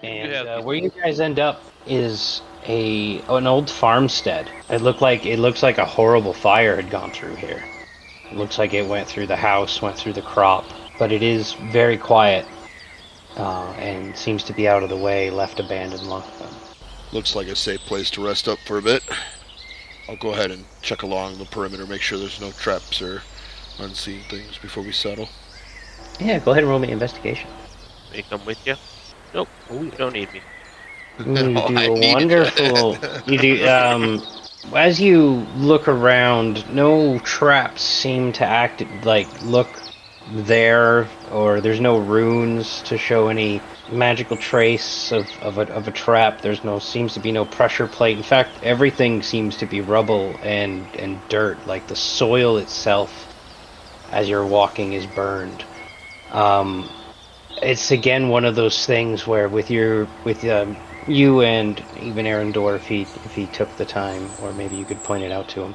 And have where you guys end up is an old farmstead. It looks like a horrible fire had gone through here. It looks like it went through the house, went through the crop, but it is very quiet and seems to be out of the way, left abandoned long. Looks like a safe place to rest up for a bit. I'll go ahead and check along the perimeter, make sure there's no traps or unseen things before we settle. Yeah, go ahead and roll me investigation. me come with you. Nope, you don't need me. You Oh, do I a needed wonderful. You do. As you look around, no traps seem to look there, or there's no runes to show any magical trace of a trap. Seems to be no pressure plate. In fact, everything seems to be rubble and dirt. Like the soil itself, as you're walking, is burned. It's again one of those things where with you and even Arendor, if he took the time, or maybe you could point it out to him.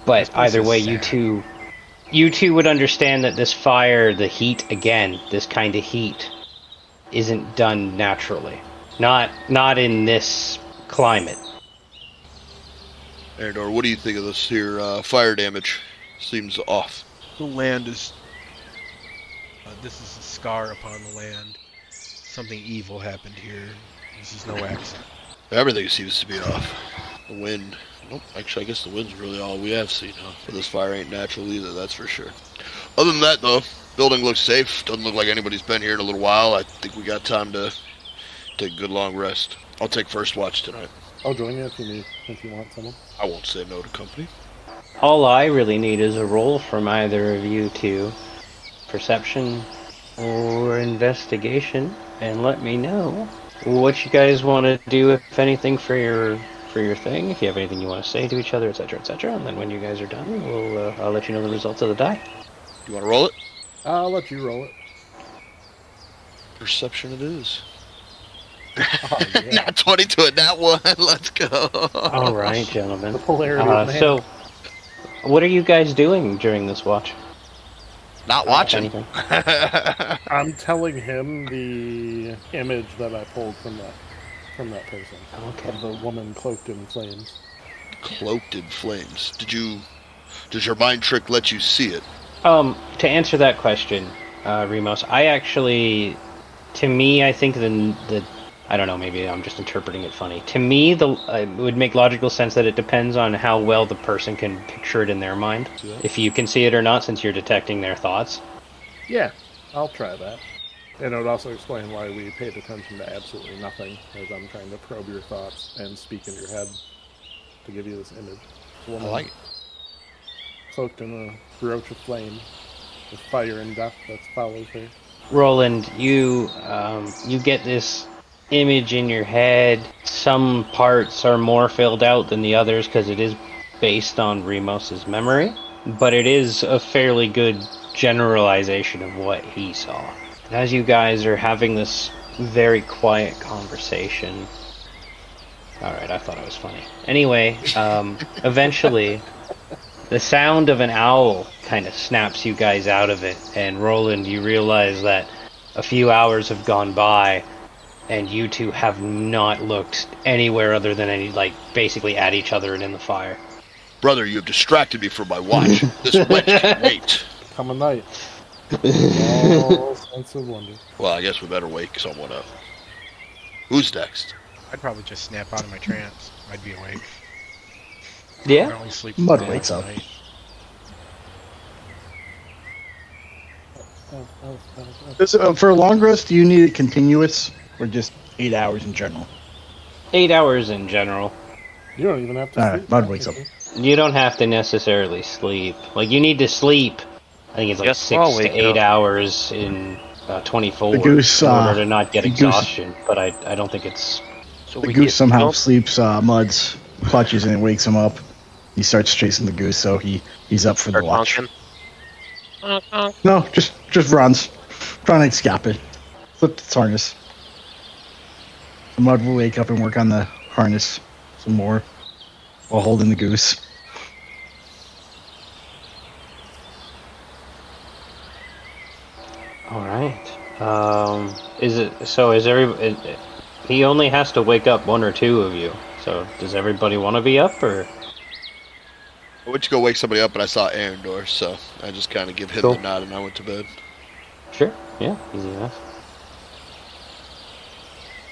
But either way, you two would understand that this fire, the heat, again, this kind of heat, isn't done naturally. Not in this climate. Arendor, what do you think of this here fire damage? Seems off. The land is... this is a scar upon the land. Something evil happened here. This is no accident. Everything seems to be off. The wind. Nope, actually, I guess the wind's really all we have seen, huh? But this fire ain't natural either, that's for sure. Other than that, though, building looks safe. Doesn't look like anybody's been here in a little while. I think we got time to take a good long rest. I'll take first watch tonight. I'll join you if you want someone. I won't say no to company. All I really need is a roll from either of you two, perception or investigation, and let me know what you guys want to do, if anything, for your thing. If you have anything you want to say to each other, etc., etc. And then when you guys are done, I'll let you know the results of the die. You want to roll it? I'll let you roll it. Perception it is. Oh, yeah. Not 20 to a nat 1. Let's go. All right, gentlemen. The polarity of man. So, what are you guys doing during this watch? Not watching. Anything? I'm telling him the image that I pulled from that person. Okay. Of the woman cloaked in flames. Cloaked in flames. Does your mind trick let you see it? To answer that question, Remus, I think the I don't know, maybe I'm just interpreting it funny. To me, it would make logical sense that it depends on how well the person can picture it in their mind. Yeah. If you can see it or not, since you're detecting their thoughts. Yeah, I'll try that. And it would also explain why we paid attention to absolutely nothing, as I'm trying to probe your thoughts and speak in your head to give you this image. I like it. Cloaked in a brooch of flame, with fire and death that follows her. Roland, you get this image in your head. Some parts are more filled out than the others because it is based on Remos's memory, but it is a fairly good generalization of what he saw. And as you guys are having this very quiet conversation, alright, I thought it was funny. Anyway, eventually, the sound of an owl kind of snaps you guys out of it, and Roland, you realize that a few hours have gone by, and you two have not looked anywhere other than basically at each other and in the fire. Brother, you have distracted me from my watch. This wench can wait. Come a night. All sense of wonder. Well, I guess we better wake someone up. Who's next? I'd probably just snap out of my trance. I'd be awake. I Yeah? only sleep Mud once wakes a up. night. For a long rest, do you need it continuous or just 8 hours in general? 8 hours in general. You don't even have to Alright, sleep. Mud wakes up. You don't have to necessarily sleep. Like, you need to sleep, I think it's like Yes, 6 I'll to wake 8 up. hours in 24 The goose, in order to not get the goose- exhaustion, but I don't think it's... So The we goose get somehow milk? sleeps Mud's clutches and it wakes him up. He starts chasing the goose, so he's up for the Start watch. honking. Honk, honk. No, just runs. Trying to escape it. Flip its harness. The Mud will wake up and work on the harness some more while holding the goose. Alright. Is it so? Is every? He only has to wake up one or two of you. So does everybody want to be up or? I went to go wake somebody up, but I saw Aaron door, so I just kind of give him Cool. the nod and I went to bed. Sure. Yeah. Easy enough.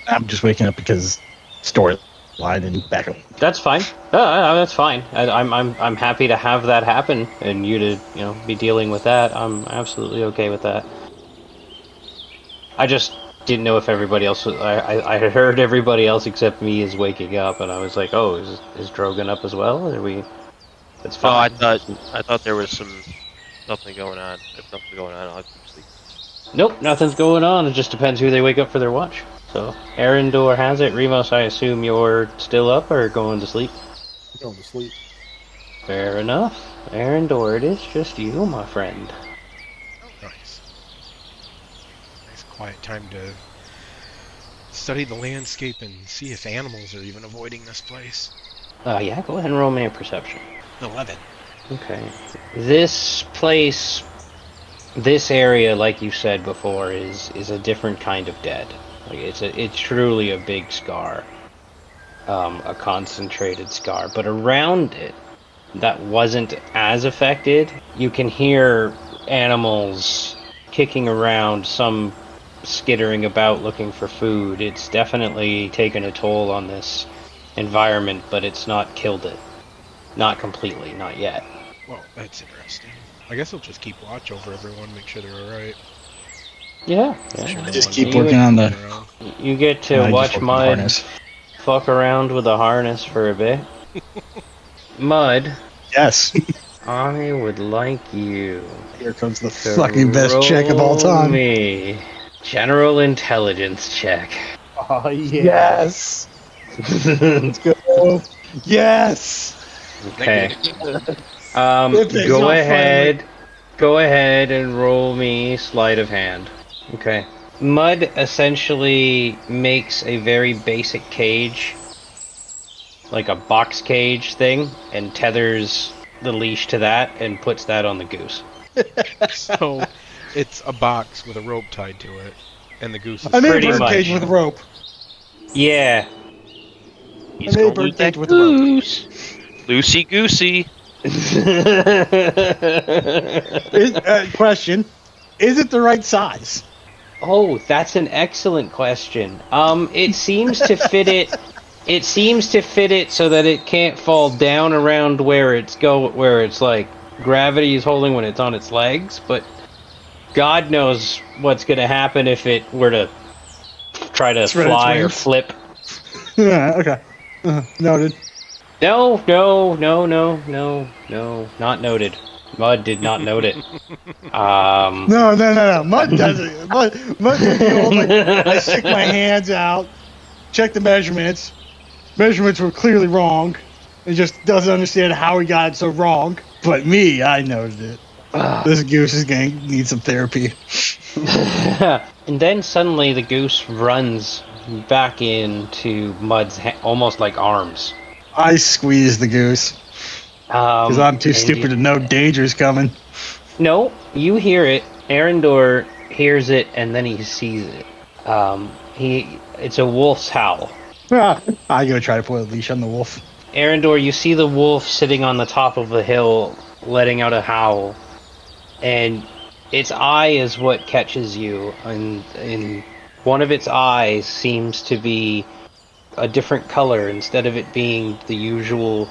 I'm just waking up because storyline and backup. That's fine. That's fine. I'm happy to have that happen and you to be dealing with that. I'm absolutely okay with that. I just didn't know if everybody else was. I had heard everybody else except me is waking up, and I was like, oh, is Drogon up as well? Are we? That's No, fine. I thought there was something going on. If nothing's going on, I'll keep sleep. Nope, nothing's going on. It just depends who they wake up for their watch. So, Arendor has it. Remus, I assume you're still up or going to sleep? I'm going to sleep. Fair enough. Arendor, it is just you, my friend. Nice. Nice quiet time to study the landscape and see if animals are even avoiding this place. Yeah, go ahead and roll me a perception. 11. Okay. This place, this area, like you said before, is a different kind of dead. Like it's truly a big scar, a concentrated scar. But around it, that wasn't as affected. You can hear animals kicking around, some skittering about looking for food. It's definitely taken a toll on this environment, but it's not killed it. Not completely, not yet. Well, that's interesting. I guess I'll just keep watch over everyone, make sure they're alright. Yeah. Sure no Just one keep You- working on the. around. You get to I just watch work on the Mud harness. fuck around with a harness for a bit. Mud, Yes. I would like you Here comes the to fucking best check of all roll time. me general intelligence check. Oh, yeah. Yes. Let's go. Yes. Okay. If it's Go not ahead. Go ahead and roll me sleight of hand. Okay. Mud essentially makes a very basic cage, like a box cage thing, and tethers the leash to that and puts that on the goose. So, it's a box with a rope tied to it, and the goose is... I made a Pretty bird much. cage with a rope. Yeah. He's I made a gonna bird cage with a rope. goose. Loosey goosey. Question: is it the right size? Oh, that's an excellent question. It seems to fit it. It seems to fit it so that it can't fall down around where it's like gravity is holding when it's on its legs. But God knows what's gonna happen if it were to try to Spread its fly or wings. flip. Yeah. Okay. Noted. No, not noted. Mud did not note it. No. Mud doesn't. Mud does the old, like, I stick my hands out, check the measurements. Measurements were clearly wrong. It just doesn't understand how he got it so wrong. But me, I noted it. This goose is going to need some therapy. And then suddenly the goose runs back into Mud's almost like arms. I squeeze the goose because I'm too and stupid to know danger's coming. No, you hear it. Arendor hears it, and then he sees it. It's a wolf's howl. I go try to put a leash on the wolf. Arendor, you see the wolf sitting on the top of a hill, letting out a howl, and its eye is what catches you, and one of its eyes seems to be a different color instead of it being the usual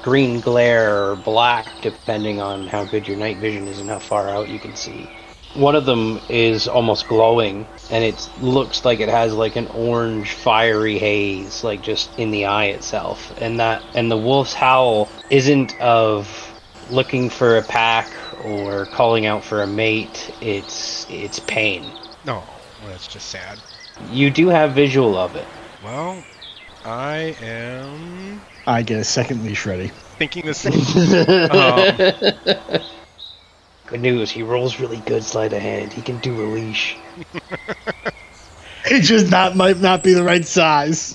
green glare or black, depending on how good your night vision is and how far out you can see. One of them is almost glowing, and it looks like it has like an orange fiery haze, like just in the eye itself. And the wolf's howl isn't of looking for a pack or calling out for a mate. It's pain. No, well, that's just sad. You do have visual of it. Well, I am I get a second leash ready. thinking the same. Good news, he rolls really good sleight of hand. He can do a leash. It just might not be the right size.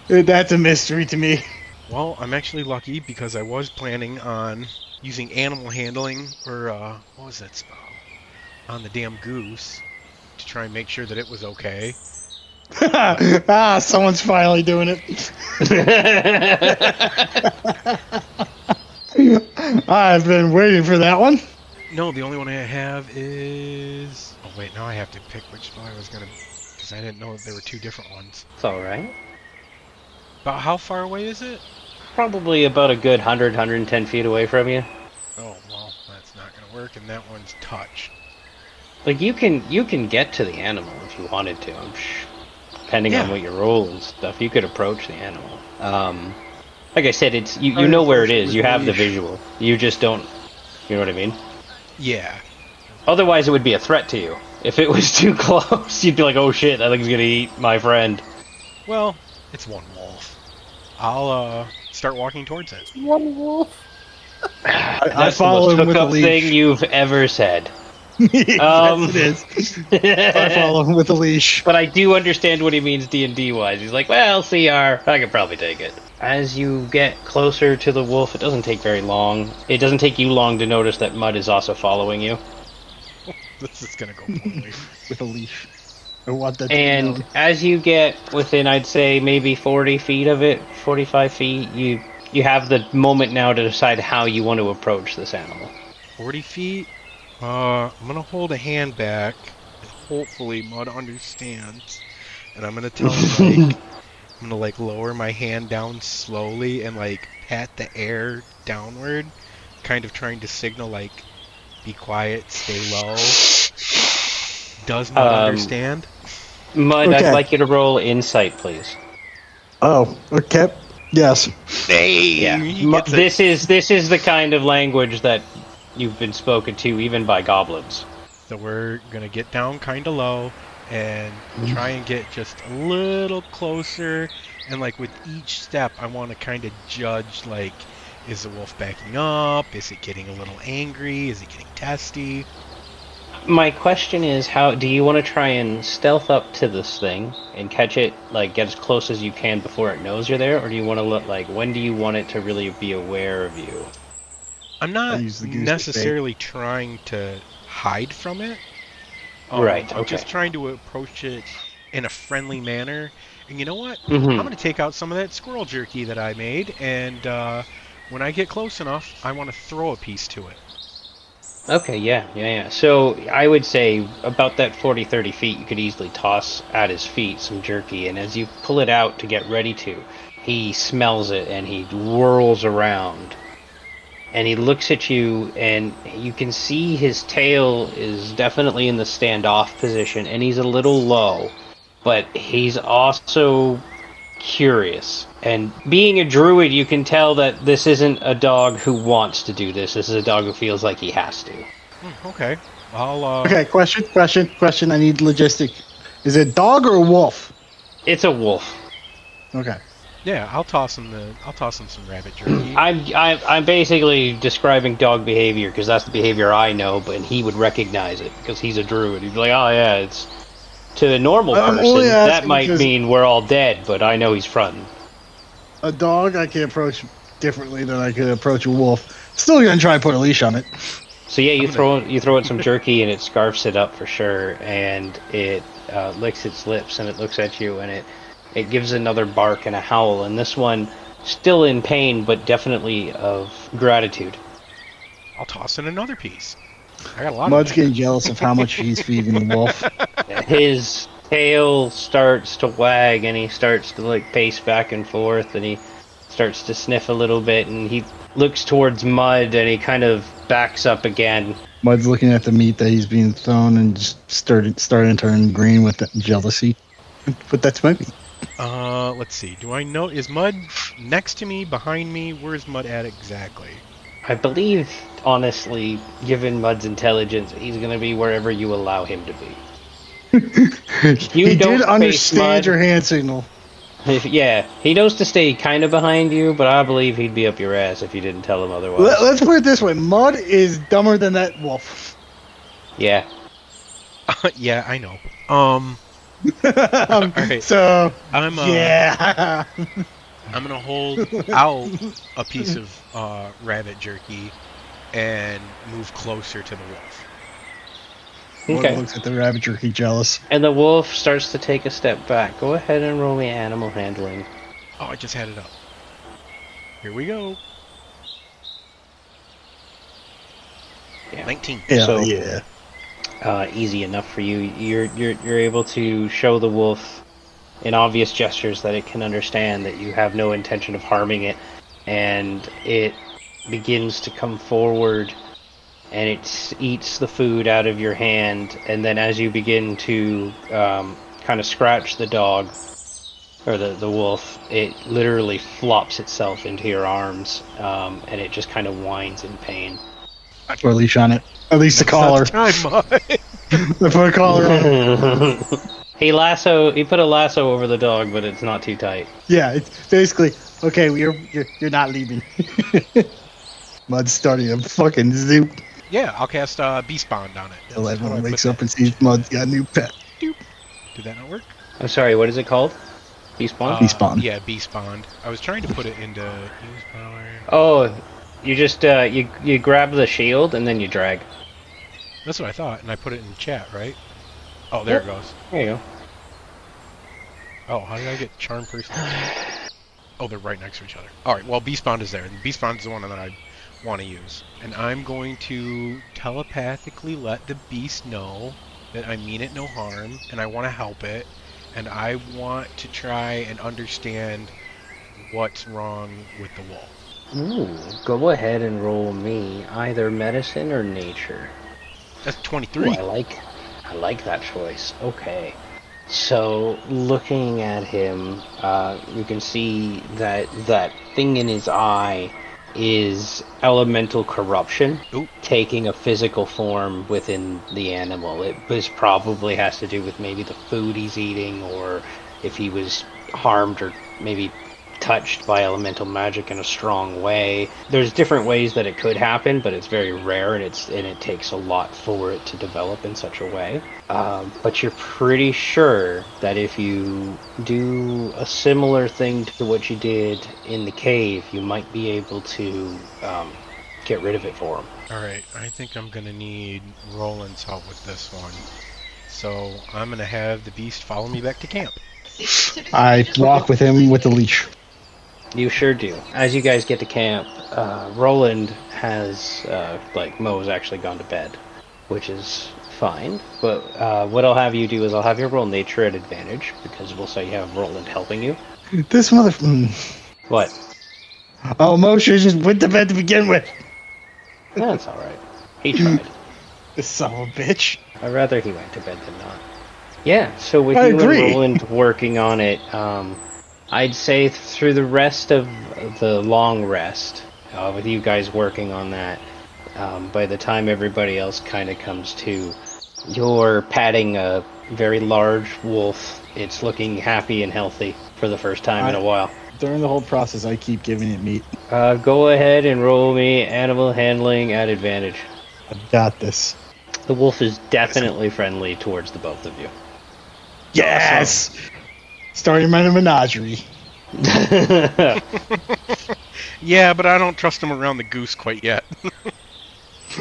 That's a mystery to me. Well, I'm actually lucky because I was planning on using animal handling, or what was that spell? on the damn goose to try and make sure that it was okay. Someone's finally doing it. I've been waiting for that one. No, the only one I have is... Oh, wait, now I have to pick which spot I was going to... Because I didn't know that there were two different ones. It's alright. About how far away is it? Probably about a good 100, 110 feet away from you. Oh, well, that's not going to work, and that one's touch. Like, you can get to the animal if you wanted to. Depending on what your roll and stuff, you could approach the animal. Like I said, it's you know where it is. You have the visual. You just don't. You know what I mean? Yeah. Otherwise, it would be a threat to you. If it was too close, you'd be like, "Oh shit, that thing's gonna eat my friend." Well, it's one wolf. I'll start walking towards it. One wolf. I That's the follow most him with a hookup leash. thing you've ever said. Yes, it is. I follow him with a leash. But I do understand what he means D&D wise. He's like, well, CR, I could probably take it. As you get closer to the wolf, it doesn't take very long. It doesn't take you long to notice that Mud is also following you. This is gonna go poorly. With a leash. I want that to be And known. as you get within, I'd say, maybe 40 feet of it, 45 feet, you have the moment now to decide how you want to approach this animal. 40 feet? I'm gonna hold a hand back, and hopefully Mud understands. And I'm gonna tell him, like, I'm gonna, like, lower my hand down slowly and, like, pat the air downward, kind of trying to signal, like, be quiet, stay low. Does Mud understand? Mud, Okay. I'd like you to roll insight, please. Oh, okay. Yes. Hey! Yeah. He gets it. This is the kind of language that you've been spoken to even by goblins. So we're gonna get down kind of low and try and get just a little closer. And like with each step, I want to kind of judge, like, is the wolf backing up? Is it getting a little angry? Is it getting testy? My question is, how do you want to try and stealth up to this thing and catch it, like get as close as you can before it knows you're there, or do you want to look like when do you want it to really be aware of you? I'm not use the goose to necessarily trying to hide from it. Right, I'm okay. just trying to approach it in a friendly manner. And you know what? Mhm. I'm going to take out some of that squirrel jerky that I made, and when I get close enough, I want to throw a piece to it. Okay, yeah. So I would say about that 40, 30 feet, you could easily toss at his feet some jerky, and as you pull it out to get ready to, he smells it and he whirls around. And he looks at you, and you can see his tail is definitely in the standoff position, and he's a little low, but he's also curious. And being a druid, you can tell that this isn't a dog who wants to do this. This is a dog who feels like he has to. Okay. I'll Okay, question. I need logistic. Is it a dog or a wolf? It's a wolf. Okay. Yeah, I'll toss him some rabbit jerky. I'm basically describing dog behavior because that's the behavior I know, but he would recognize it because he's a druid. He'd be like, oh yeah, it's to a normal I'm person only that asking might because- mean we're all dead, but I know he's fronting. A dog I can approach differently than I could approach a wolf. Still gonna try and put a leash on it. So yeah, you throw it some jerky and it scarfs it up for sure, and it licks its lips and it looks at you and it gives another bark and a howl, and this one still in pain but definitely of gratitude. I'll toss in another piece. I got a lot Mud's of them. getting jealous of how much he's feeding the wolf. His tail starts to wag and he starts to like pace back and forth and he starts to sniff a little bit and he looks towards Mud and he kind of backs up again. Mud's looking at the meat that he's being thrown and just starting to turn green with jealousy. But that's my meat. Let's see. Do I know? Is Mud next to me, behind me? Where's Mud at exactly? I believe, honestly, given Mud's intelligence, he's going to be wherever you allow him to be. You He don't did face understand Mud. your hand signal. Yeah, he knows to stay kind of behind you, but I believe he'd be up your ass if you didn't tell him otherwise. Let's put it this way. Mud is dumber than that wolf. Yeah. Yeah, I know. Alright. So, I'm yeah. I'm gonna hold out a piece of rabbit jerky and move closer to the wolf. Mud Okay. looks at the rabbit jerky jealous. And the wolf starts to take a step back. Go ahead and roll me animal handling. Oh, I just had it up. Here we go. Yeah. 19. Hell So- yeah. Easy enough for you. You're able to show the wolf in obvious gestures that it can understand that you have no intention of harming it, and it begins to come forward, and it eats the food out of your hand, and then as you begin to kind of scratch the dog or the wolf, it literally flops itself into your arms, and it just kind of whines in pain. I put a leash on it. At least the collar. Time, Mud. I put a collar on it. He put a lasso over the dog, but it's not too tight. Yeah, it's basically okay. You're not leaving. Mud's starting a fucking zoop. Yeah, I'll cast Beast Bond on it. How do I Everyone put wakes that? up and sees Mud's got a new pet. Did that not work? I'm sorry, what is it called? Beast Bond? Beast Bond. Yeah, Beast Bond. I was trying to put it into use power. Oh, you just you grab the shield and then you drag. That's what I thought, and I put it in chat, right? Oh, there it goes. There you go. Oh, how did I get Charm Person? Oh, they're right next to each other. Alright, well, Beast Bond is there. And Beast Bond is the one that I want to use. And I'm going to telepathically let the beast know that I mean it no harm, and I want to help it, and I want to try and understand what's wrong with the wolf. Ooh, go ahead and roll me either medicine or nature. That's Ooh, 23. I like that choice. Okay. So, looking at him, you can see that that thing in his eye is elemental corruption, Ooh. taking a physical form within the animal. This probably has to do with maybe the food he's eating, or if he was harmed or maybe touched by elemental magic in a strong way. There's different ways that it could happen, but it's very rare, and it takes a lot for it to develop in such a way. But you're pretty sure that if you do a similar thing to what you did in the cave, you might be able to get rid of it for him. Alright, I think I'm going to need Roland's help with this one. So, I'm going to have the beast follow me back to camp. I walk with him with the leash. You sure do. As you guys get to camp, Roland has, Mo's actually gone to bed, which is fine. But what I'll have you do is I'll have you roll nature at advantage, because we'll say you have Roland helping you. This mother. What? Oh, Mo should just went to bed to begin with. That's alright. He tried. This son of a bitch. I'd rather he went to bed than not. Yeah, so with I you agree. and Roland working on it, I'd say through the rest of the long rest, with you guys working on that, by the time everybody else kind of comes to, you're patting a very large wolf. It's looking happy and healthy for the first time in a while. During the whole process, I keep giving it meat. Go ahead and roll me animal handling at advantage. I've got this. The wolf is definitely friendly towards the both of you. Yes! Starting my menagerie. Yeah, but I don't trust him around the goose quite yet.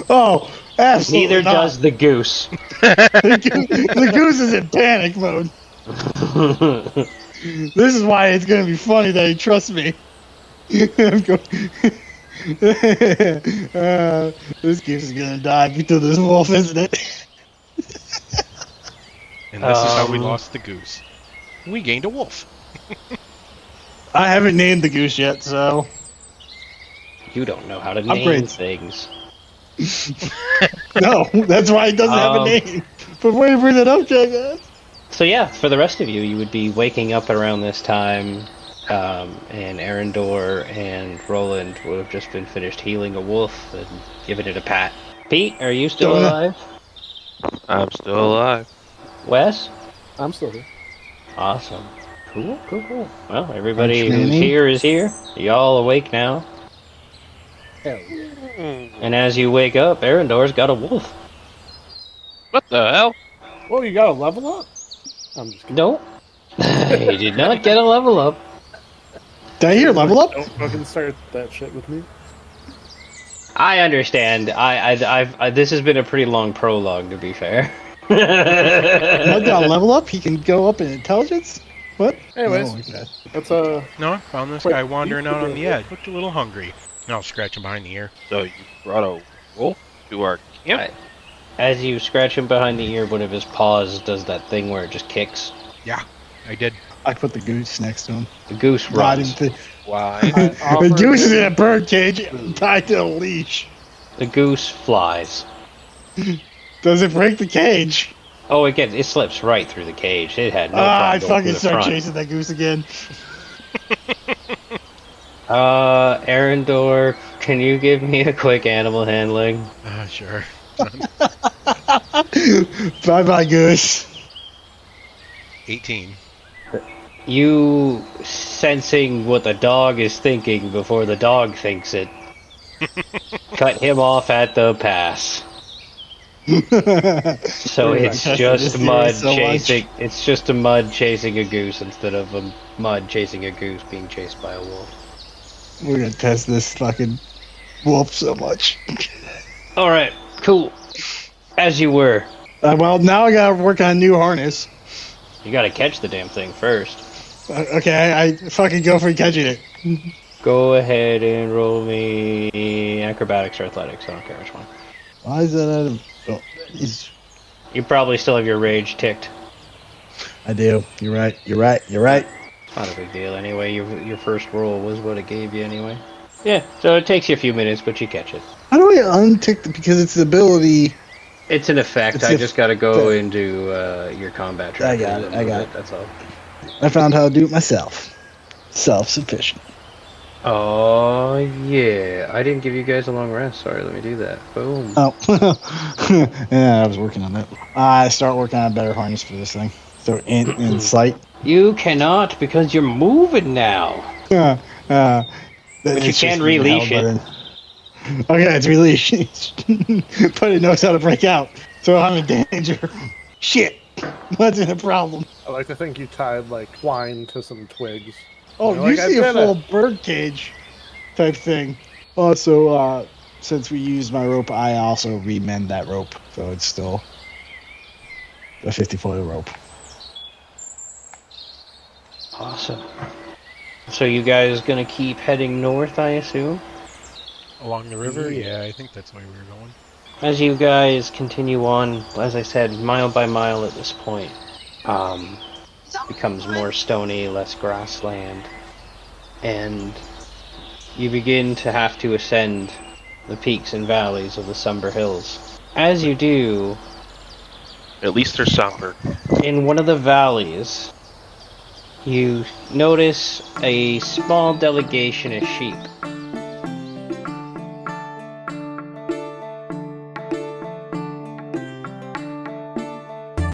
Oh, absolutely Neither not. does the goose. The goose is in panic mode. This is why it's going to be funny that he trusts me. I'm this goose is going to die to this wolf, isn't it? And this is how we lost the goose. We gained a wolf. I haven't named the goose yet, so... You don't know how to name Upgrades. things. No, that's why it doesn't have a name. But why you bring that up, Jack? So yeah, for the rest of you, you would be waking up around this time, and Arendor and Roland would have just been finished healing a wolf and giving it a pat. Pete, are you still alive? I'm still alive. Wes? I'm still here. Awesome. Cool. Well, everybody Thanks, who's Manny. here is here. Y'all awake now. Hell yeah. And as you wake up, Arendor's got a wolf. What the hell? Whoa, you got a level up? I'm just kidding. Nope. He did not get a level up. Did I hear level up? Don't fucking start that shit with me. I understand. I've this has been a pretty long prologue, to be fair. Mud got a level up. He can go up in intelligence. What? Anyways. No, like that. That's No, I found this Wait, guy wandering you- out on the edge. Looked a little hungry. I'll scratch him behind the ear. So you brought a wolf to our camp? As you scratch him behind the ear, one of his paws does that thing where it just kicks. Yeah, I did. I put the goose next to him. The goose Rod runs. him to, Why? the goose is in a bird cage tied to a leash. The goose flies. Does it break the cage? Oh, it slips right through the cage. It had no I problem going fucking through the start front. chasing that goose again. Arendor, can you give me a quick animal handling? Sure. Bye bye, goose. 18. You sensing what the dog is thinking before the dog thinks it. Cut him off at the pass. So We're it's testing just this mud theory so much. chasing. It's just a mud chasing a goose instead of a mud chasing a goose being chased by a wolf. We're gonna test this fucking wolf so much. All right, cool. As you were. Well, now I gotta work on a new harness. You gotta catch the damn thing first. Okay, I fucking go for catching it. Go ahead and roll me acrobatics or athletics. I don't care which one. Why is that out of... Oh, he's... You probably still have your rage ticked. I do. You're right. You're right. You're right. Not a big deal anyway. Your first roll was what it gave you anyway. Yeah, so it takes you a few minutes, but you catch it. How do I untick the... Because it's the ability... It's an effect. It's I just gotta go the- into your combat tracker. I got it, and I move got it. That's all. I found how to do it myself. Self-sufficient. Oh yeah, I didn't give you guys a long rest. Sorry, let me do that. Boom. Oh. Yeah, I was working on that. I start working on a better harness for this thing. So in sight. You cannot because you're moving now. But you can release it. Okay, it's released. But it knows how to break out. So I'm in danger. Shit. What's in the problem? I like to think you tied like twine to some twigs. Oh, You're like, usually "I a did full it." bird cage type thing. Also, since we used my rope, I also remend that rope. So it's still a 50-foot rope. Awesome. So you guys gonna keep heading north, I assume? Along the river? Yeah, I think that's where we were going. As you guys continue on, as I said, mile by mile at this point, becomes more stony, less grassland, and you begin to have to ascend the peaks and valleys of the Somber Hills. As you do, At least they're somber. in one of the valleys, you notice a small delegation of sheep